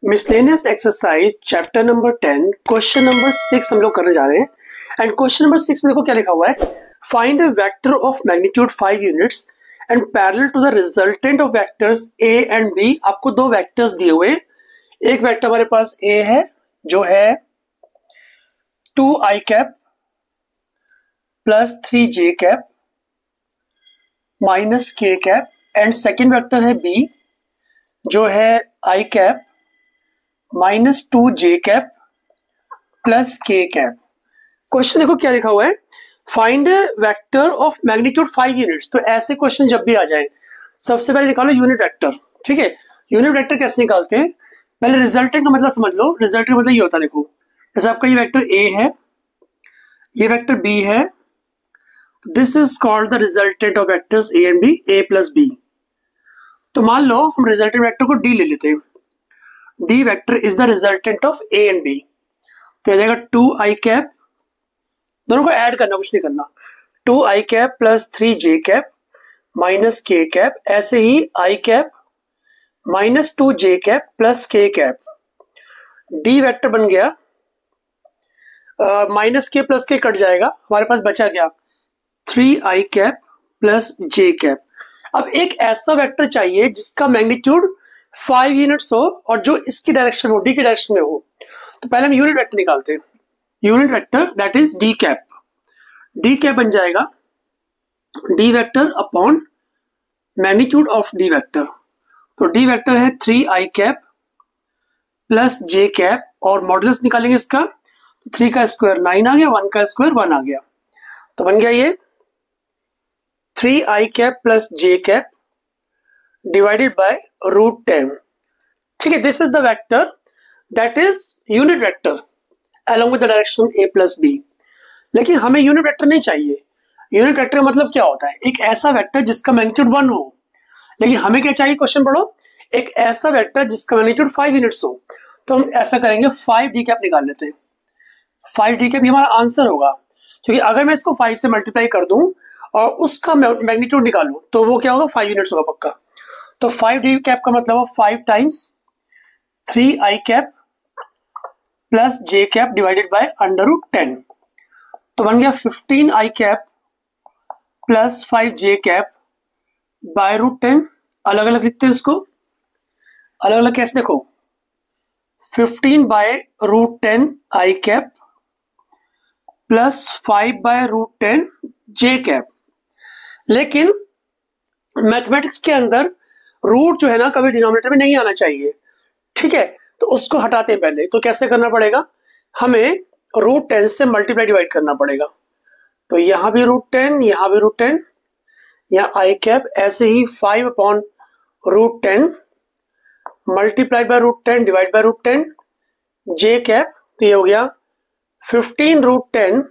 Miscellaneous exercise chapter number 10 question number 6 हम लोग करने जा रहे हैं। एंड क्वेश्चन नंबर 6 में देखो क्या लिखा हुआ है। Find the vector of magnitude 5 units and parallel to the resultant of vectors A and B. आपको दो वेक्टर्स दिए हुए, एक वेक्टर हमारे पास ए है जो है 2i cap plus 3j cap minus k cap, and second vector है बी जो है i cap minus 2j cap plus k cap. Question देखो क्या लिखा हुआ है, find vector of magnitude 5 units. तो ऐसे क्वेश्चन जब भी आ जाए सबसे पहले निकालो यूनिट वेक्टर। ठीक है, यूनिट वेक्टर कैसे निकालते हैं, पहले रिजल्टेंट का मतलब समझ लो। रिजल्टेंट का मतलब ये होता है, देखो जैसे आपका ये वेक्टर a है, ये वेक्टर b है, this is called the resultant of vectors a and b, a plus b। तो मान लो हम रिजल्टेंट वेक्टर को d ले लेते हैं, d vector is the resultant of a and b। तो आ जाएगा 2i कैप, दोनों को ऐड करना, कुछ नहीं करना, 2i cap plus 3j cap minus k cap, ऐसे ही i cap minus 2j cap plus k cap. d vector बन गया, minus k plus k cut जाएगा, हमारे पास बचा क्या 3i cap plus j cap. अब एक ऐसा वेक्टर चाहिए जिसका मैग्नीट्यूड 5 यूनिट्स हो और जो इसकी डायरेक्शन हो, डी की डायरेक्शन में हो। तो पहले हम यूनिट वेक्टर निकालते हैं। Unit vector that is D cap. D cap बन जाएगा D vector upon magnitude of D vector. तो डी वेक्टर है 3i cap plus j cap, और मॉडुलस निकालेंगे इसका, तो 3 का स्क्वायर 9 आ गया, 1 का स्क्वायर 1 आ गया। तो बन गया ये 3i cap plus j cap divided by root 10। ठीक है, this is the vector that is unit vector along with the direction a plus b। लेकिन हमें यूनिट वेक्टर नहीं चाहिए। यूनिट वेक्टर का मतलब क्या होता है, एक ऐसा वेक्टर जिसका मैग्नीट्यूड 1 हो। लेकिन हमें क्या चाहिए, क्वेश्चन पढ़ो, एक ऐसा वेक्टर जिसका मैग्नीट्यूड 5 यूनिट्स हो। तो हम ऐसा करेंगे, 5d कैप निकाल लेते हैं। 5d कैप हमारा आंसर होगा, क्योंकि अगर मैं इसको 5 से मल्टीप्लाई कर दूं और उसका मैग्नीट्यूड निकालूं तो वो क्या होगा, 5 यूनिट्स होगा पक्का। तो 5d कैप का मतलब 5 times 3i cap plus j cap divided by under root 10। तो बन गया 15i cap plus 5j cap by root 10। अलग अलग लिखते हैं इसको, अलग अलग कैसे, देखो 15 by root 10 i cap plus 5 by root 10 j cap. लेकिन मैथमेटिक्स के अंदर रूट जो है ना कभी डिनोमिनेटर में नहीं आना चाहिए। ठीक है, तो उसको हटाते हैं पहले। तो कैसे करना पड़ेगा, हमें रूट 10 से मल्टीप्लाई डिवाइड करना पड़ेगा। तो यहां भी रूट 10, यहां भी रूट 10, यहाँ i कैप, ऐसे ही 5 upon root 10 multiply by root 10 divide by root 10 j cap. तो ये हो गया 15 रूट 10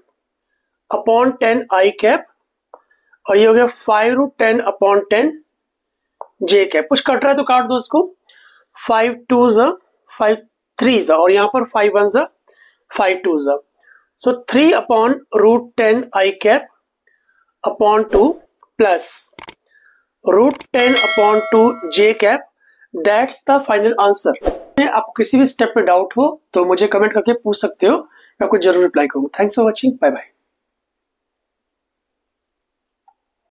अपॉन 10 i कैप, और ये हो गया 5 रूट 10 अपॉन 10 j कैप। कुछ कट रहा है तो काट दो इसको, 5 2 ज़ा 5 3 ज़ा, और यहाँ पर 5 1 ज़ा 5 2 ज़ा। So 3 upon root 10 i cap upon 2 plus root 10 upon 2 j cap. That's the final answer. आपको किसी भी स्टेप में डाउट हो तो मुझे कमेंट करके पूछ सकते हो, मैं आपको जरूर रिप्लाई करूंगा। Thanks for watching, bye bye.